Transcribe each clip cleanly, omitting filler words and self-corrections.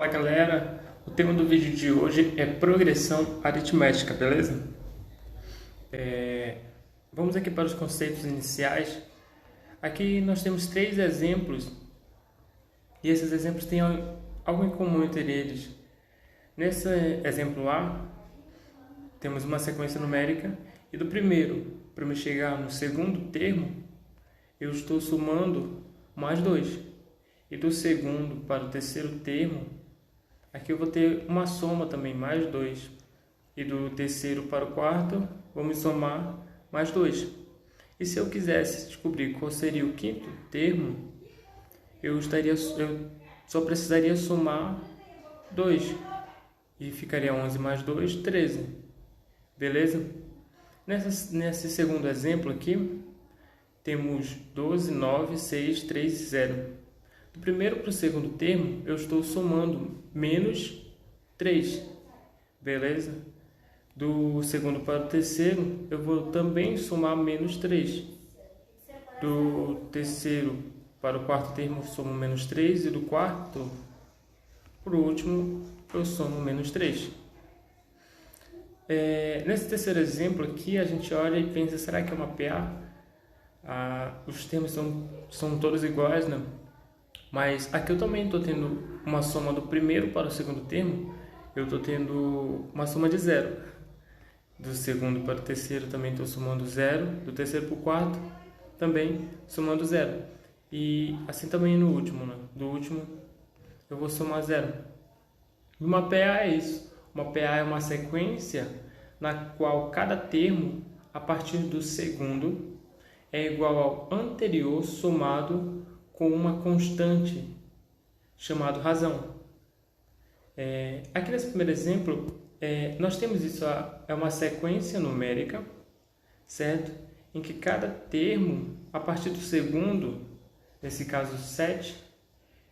Fala galera, o tema do vídeo de hoje é progressão aritmética, beleza? Vamos aqui para os conceitos iniciais. Aqui nós temos 3 exemplos e esses exemplos têm algo em comum entre eles. Nesse exemplo A, temos uma sequência numérica e do primeiro, para me chegar no segundo termo, eu estou somando mais 2. E do segundo para o terceiro termo, aqui eu vou ter uma soma também, mais 2. E do terceiro para o quarto, vamos somar mais 2. E se eu quisesse descobrir qual seria o quinto termo, eu só precisaria somar 2. E ficaria 11 mais 2, 13. Beleza? Nesse segundo exemplo aqui, temos 12, 9, 6, 3, 0. Do primeiro para o segundo termo, eu estou somando menos 3, beleza? Do segundo para o terceiro, eu vou também somar menos 3. Do terceiro para o quarto termo, eu somo menos 3. E do quarto para o último, eu somo menos 3. Nesse terceiro exemplo aqui, a gente olha e pensa, será que é uma PA? Os termos são todos iguais, né? Mas aqui eu também estou tendo uma soma do primeiro para o segundo termo, eu estou tendo uma soma de 0. Do segundo para o terceiro também estou somando 0. Do terceiro para o quarto também somando 0. E assim também no último, né? Do último eu vou somar 0. E uma PA é isso. Uma PA é uma sequência na qual cada termo, a partir do segundo, é igual ao anterior somado com uma constante chamada razão. Aqui nesse primeiro exemplo, nós temos isso, é uma sequência numérica, certo? Em que cada termo, a partir do segundo, nesse caso 7,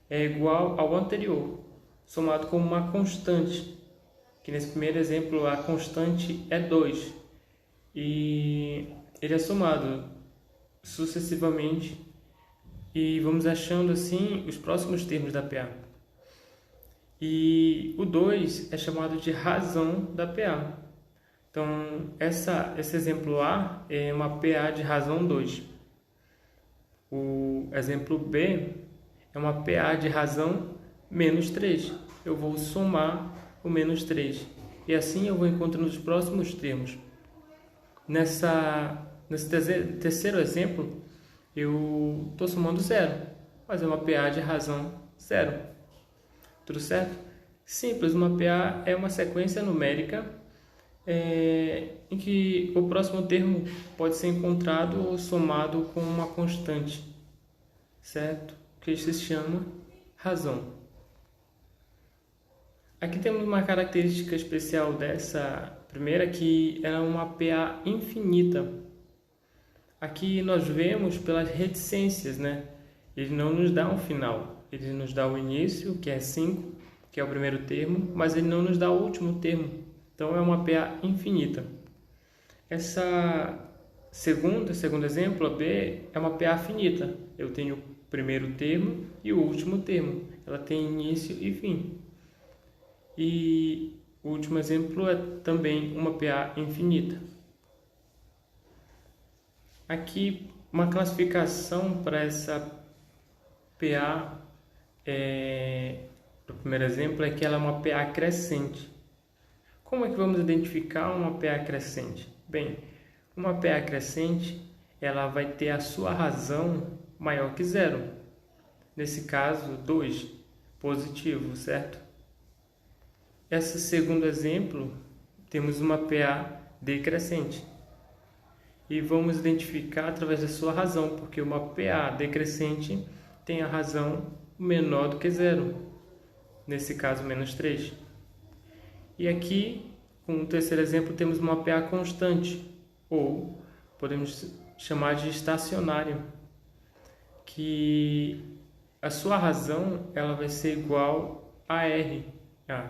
é igual ao anterior, somado com uma constante, que nesse primeiro exemplo a constante é 2, e ele é somado sucessivamente e vamos achando assim os próximos termos da PA. E o 2 é chamado de razão da PA. Então, esse exemplo A é uma PA de razão 2. O exemplo B é uma PA de razão menos 3. Eu vou somar o menos 3. E assim eu vou encontrando os próximos termos. Nesse terceiro exemplo, eu estou somando 0, mas é uma PA de razão 0. Tudo certo? Simples, uma PA é uma sequência numérica em que o próximo termo pode ser encontrado ou somado com uma constante, certo? Que se chama razão. Aqui temos uma característica especial dessa primeira, que é uma PA infinita. Aqui nós vemos pelas reticências, né? Ele não nos dá um final, ele nos dá o início, que é 5, que é o primeiro termo, mas ele não nos dá o último termo. Então é uma PA infinita. Essa segundo exemplo, a B, é uma PA finita. Eu tenho o primeiro termo e o último termo. Ela tem início e fim. E o último exemplo é também uma PA infinita. Aqui, uma classificação para essa PA, do primeiro exemplo, é que ela é uma PA crescente. Como é que vamos identificar uma PA crescente? Bem, uma PA crescente, ela vai ter a sua razão maior que 0. Nesse caso, 2, positivo, certo? Esse segundo exemplo, temos uma PA decrescente. E vamos identificar através da sua razão, porque uma PA decrescente tem a razão menor do que 0, nesse caso menos 3. E aqui, com o terceiro exemplo, temos uma PA constante, ou podemos chamar de estacionária, que a sua razão ela vai ser igual a R.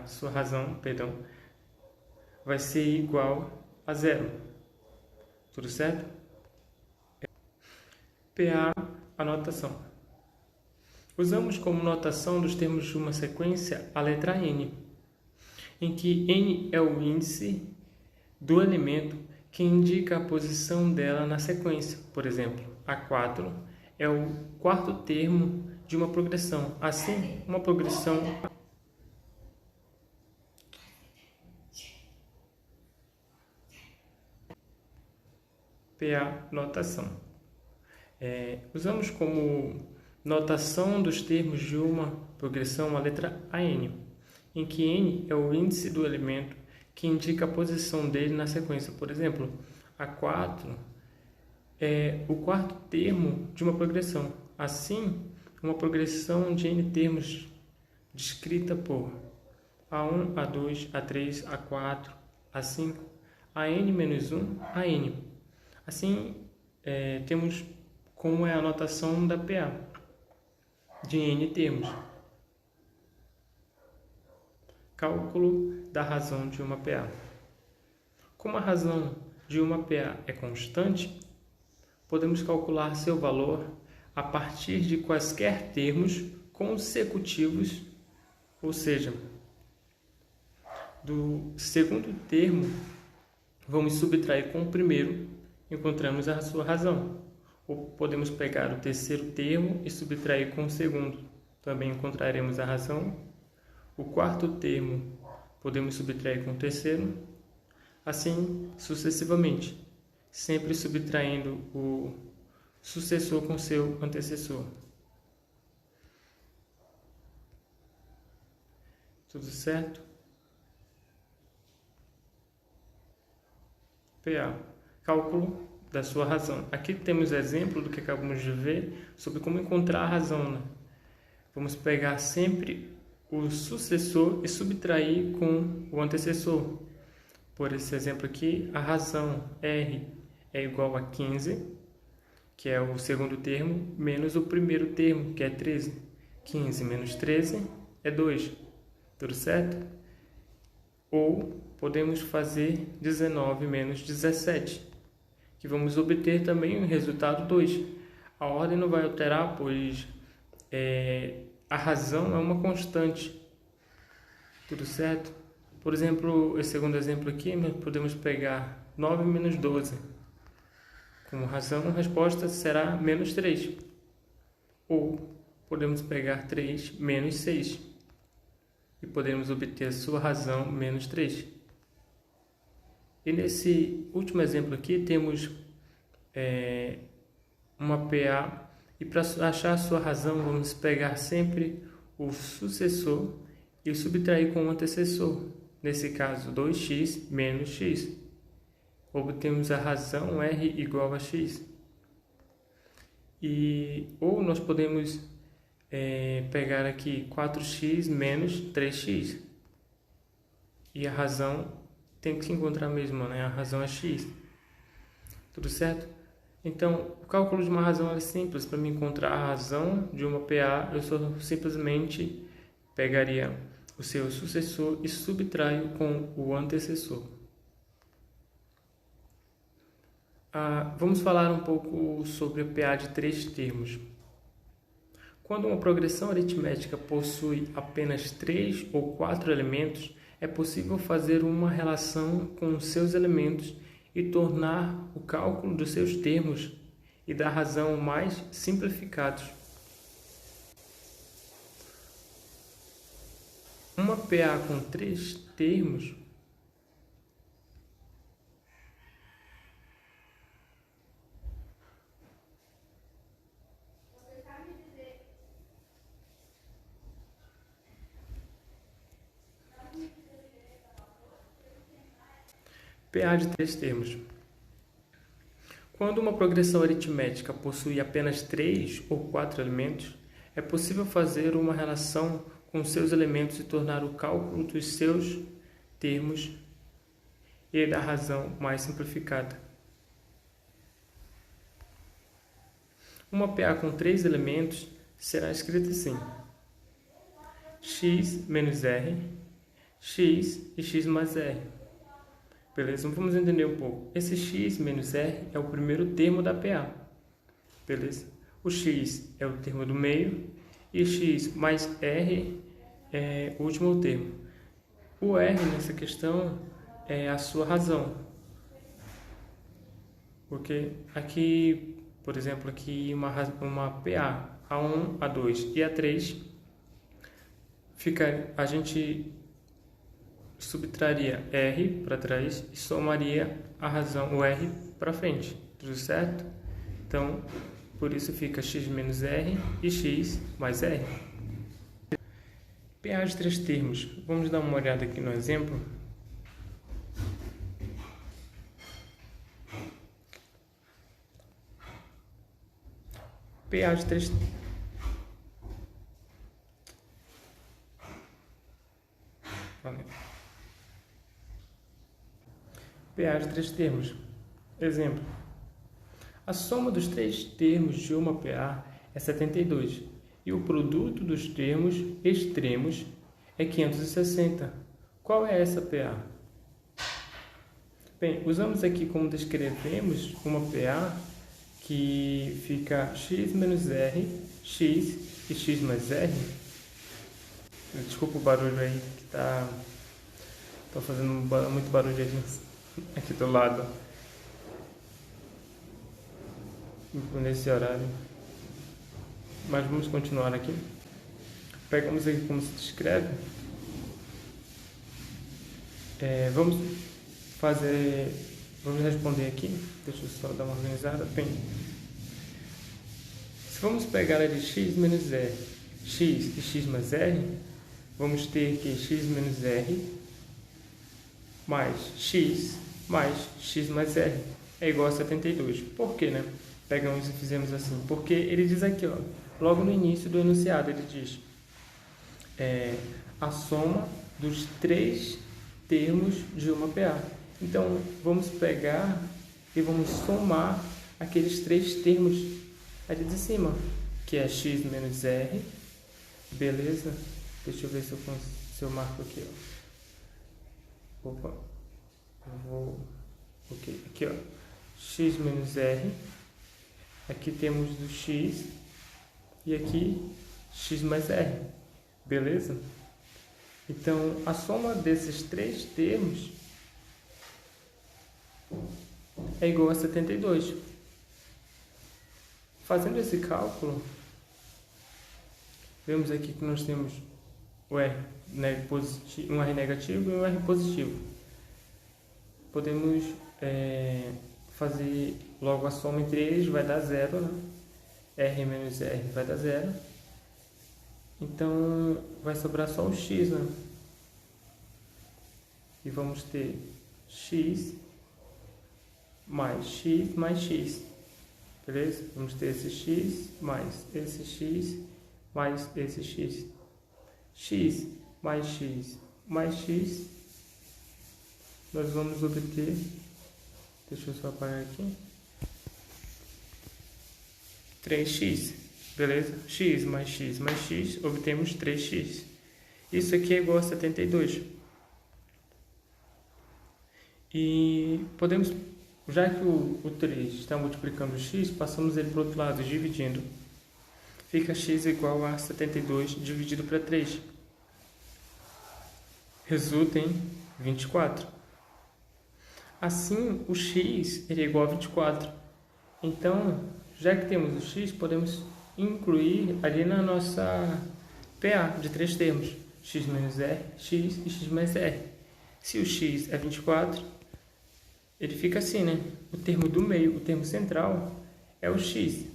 Sua razão, perdão, vai ser igual a 0. Tudo certo? PA, anotação. Usamos como notação dos termos de uma sequência a letra N, em que N é o índice do elemento que indica a posição dela na sequência. Por exemplo, A4 é o quarto termo de uma progressão. Assim, uma progressão PA notação. Usamos como notação dos termos de uma progressão a letra AN, em que N é o índice do elemento que indica a posição dele na sequência. Por exemplo, A4 é o quarto termo de uma progressão. Assim, uma progressão de N termos descrita por A1, A2, A3, A4, A5, AN-1, AN. Assim, temos como é a notação da PA, de N termos. Cálculo da razão de uma PA. Como a razão de uma PA é constante, podemos calcular seu valor a partir de quaisquer termos consecutivos, ou seja, do segundo termo, vamos subtrair com o primeiro, encontramos a sua razão. Ou podemos pegar o terceiro termo e subtrair com o segundo, também encontraremos a razão. O quarto termo podemos subtrair com o terceiro, assim sucessivamente, sempre subtraindo o sucessor com seu antecessor. Tudo certo? PA. Cálculo da sua razão. Aqui temos exemplo do que acabamos de ver sobre como encontrar a razão, né? Vamos pegar sempre o sucessor e subtrair com o antecessor. Por esse exemplo aqui, a razão R é igual a 15, que é o segundo termo, menos o primeiro termo, que é 13. 15 menos 13 é 2. Tudo certo? Ou podemos fazer 19 menos 17, que vamos obter também o resultado 2. A ordem não vai alterar, pois a razão é uma constante. Tudo certo? Por exemplo, esse segundo exemplo aqui, nós podemos pegar 9 menos 12. Como razão, a resposta será menos 3. Ou podemos pegar 3 menos 6. E podemos obter a sua razão menos 3. E nesse último exemplo aqui temos uma PA, e para achar a sua razão vamos pegar sempre o sucessor e subtrair com o antecessor, nesse caso 2x menos x. Obtemos a razão R igual a x. Ou nós podemos pegar aqui 4x menos 3x. E a razão tem que se encontrar mesmo, né? A razão é x. Tudo certo? Então, o cálculo de uma razão é simples. Para me encontrar a razão de uma PA, eu só simplesmente pegaria o seu sucessor e subtraio com o antecessor. Vamos falar um pouco sobre a PA de 3 termos. Quando uma progressão aritmética possui apenas 3 ou 4 elementos, é possível fazer uma relação com seus elementos e tornar o cálculo dos seus termos e da razão mais simplificados. Uma PA com 3 termos PA de 3 termos. Quando uma progressão aritmética possui apenas 3 ou 4 elementos, é possível fazer uma relação com seus elementos e tornar o cálculo dos seus termos e da razão mais simplificada. Uma PA com 3 elementos será escrita assim: x menos r, x e x mais r. Beleza? Então vamos entender um pouco. Esse x menos r é o primeiro termo da PA. Beleza? O x é o termo do meio e x mais r é o último termo. O r nessa questão é a sua razão. Porque aqui, por exemplo, aqui uma PA, A1, A2 e A3, a gente subtraria R para trás e somaria a razão, o R para frente, tudo certo? Então, por isso fica x menos R e x mais R. PA de 3 termos. Vamos dar uma olhada aqui no exemplo. PA de 3 PA de 3 termos. Exemplo. A soma dos 3 termos de uma PA é 72 e o produto dos termos extremos é 560. Qual é essa PA? Bem, usamos aqui como descrevemos uma PA que fica x menos r, x e x mais r. Desculpa o barulho aí, que tá fazendo muito barulho aqui do lado, nesse horário. Mas vamos continuar aqui. Pegamos aqui como se descreve. Vamos responder aqui. Deixa eu só dar uma organizada. Bem, se vamos pegar ali x menos r, x e x mais r, vamos ter que x menos r mais x mais r é igual a 72. Por quê, né? Pegamos e fizemos assim. Porque ele diz aqui, ó, logo no início do enunciado, ele diz a soma dos 3 termos de uma PA. Então, vamos pegar e vamos somar aqueles 3 termos ali de cima, que é x menos r, beleza? Deixa eu ver se eu marco aqui, ó. Opa, ok, aqui, ó, x menos r, aqui temos do x, e aqui x mais r, beleza? Então, a soma desses 3 termos é igual a 72. Fazendo esse cálculo, vemos aqui que nós temos um R negativo e um R positivo. Podemos fazer logo a soma entre eles, vai dar 0, né? R menos R vai dar 0. Então, vai sobrar só o x, né? E vamos ter x mais x, beleza? Vamos ter esse x mais esse x mais esse x. X mais x mais x, nós vamos obter, deixa eu só apagar aqui, 3x, beleza? X mais x mais x, obtemos 3x. Isso aqui é igual a 72. E podemos, já que o 3 está multiplicando o x, passamos ele para o outro lado, dividindo. Fica x igual a 72 dividido para 3. Resulta em 24. Assim, o x é igual a 24. Então, já que temos o x, podemos incluir ali na nossa PA de 3 termos. X menos r, x e x mais r. Se o x é 24, ele fica assim, né? O termo do meio, o termo central, é o x.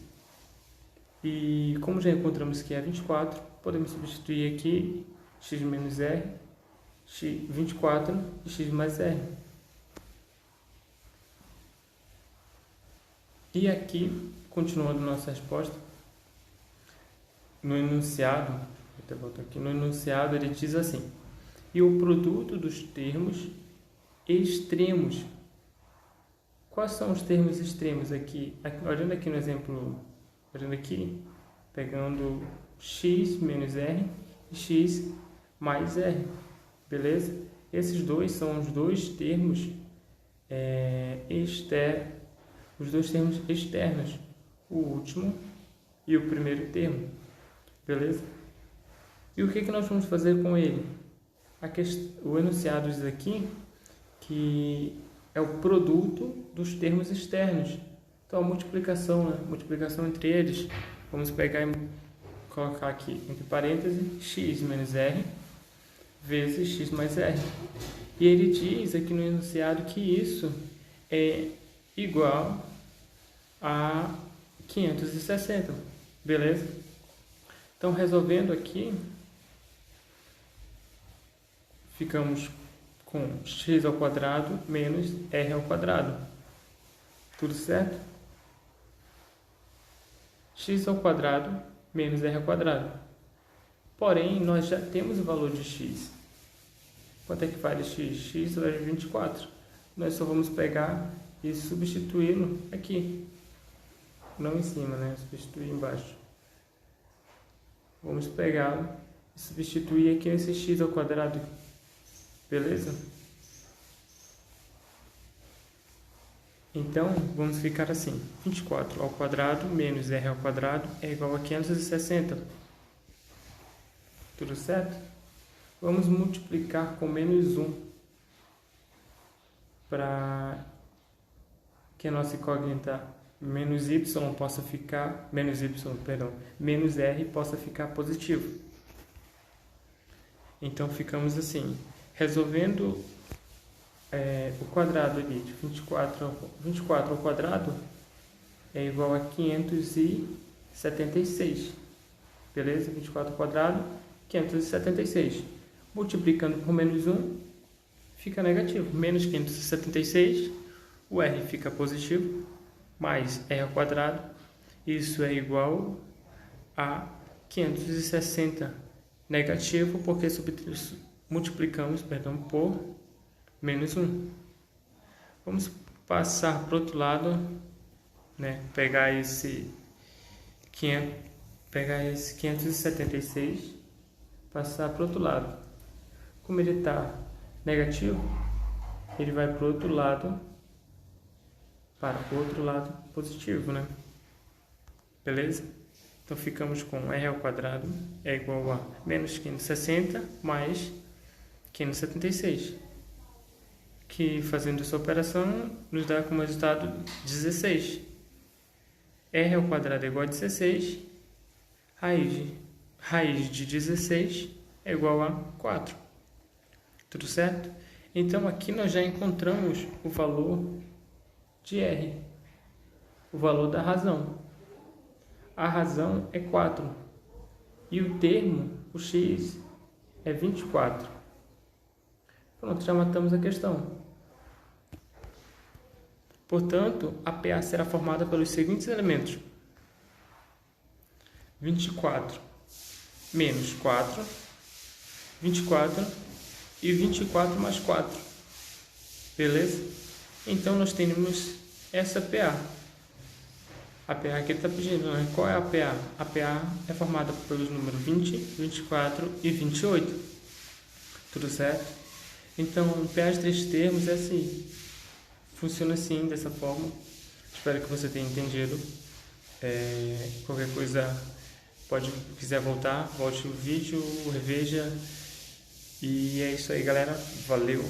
E como já encontramos que é 24, podemos substituir aqui x menos r, x, 24 e x mais r. E aqui, continuando nossa resposta, no enunciado, até voltar aqui, no enunciado ele diz assim: e o produto dos termos extremos. Quais são os termos extremos aqui? Olhando aqui no exemplo, olhando aqui, pegando x menos r e x mais r, beleza? Esses dois são os dois termos externos, o último e o primeiro termo, beleza? E o que nós vamos fazer com ele? O enunciado diz aqui que é o produto dos termos externos. Então, a multiplicação, né? Multiplicação entre eles, vamos pegar e colocar aqui entre parênteses x menos r vezes x mais r. E ele diz aqui no enunciado que isso é igual a 560, beleza? Então, resolvendo aqui, ficamos com x ao quadrado menos r ao quadrado. Tudo certo? X ao quadrado menos r ao quadrado. Porém, nós já temos o valor de x. Quanto é que vale x? X vale 24. Nós só vamos pegar e substituí-lo aqui. Não em cima, né? Substituir embaixo. Vamos pegá-lo e substituir aqui nesse x ao quadrado. Beleza? Então, vamos ficar assim. 24 ao quadrado menos r ao quadrado é igual a 560. Tudo certo? Vamos multiplicar com menos 1 para que a nossa incógnita menos r possa ficar positivo. Então, ficamos assim. Resolvendo o quadrado ali de 24 ao quadrado é igual a 576. Beleza? 24 ao quadrado, 576. Multiplicando por menos 1, fica negativo. Menos 576, o r fica positivo, mais r ao quadrado, isso é igual a 560 negativo, porque multiplicamos por menos 1. Vamos passar para o outro lado, né? Pegar esse 576, passar para o outro lado. Como ele está negativo, ele vai para o outro lado, positivo, né? Beleza? Então, ficamos com r ao quadrado é igual a menos 560 mais 576. Que, fazendo essa operação, nos dá como resultado 16. R ao quadrado é igual a 16. Raiz de 16 é igual a 4. Tudo certo? Então, aqui nós já encontramos o valor de R. O valor da razão. A razão é 4. E o termo, o x, é 24. Pronto, já matamos a questão. Portanto, a PA será formada pelos seguintes elementos: 24 menos 4, 24 e 24 mais 4. Beleza? Então, nós temos essa PA. A PA que ele está pedindo, né? Qual é a PA? A PA é formada pelos números 20, 24 e 28. Tudo certo? Então, o PA de três termos é assim. Funciona assim, dessa forma. Espero que você tenha entendido. Qualquer coisa, quiser voltar, volte o vídeo, reveja. E é isso aí, galera. Valeu!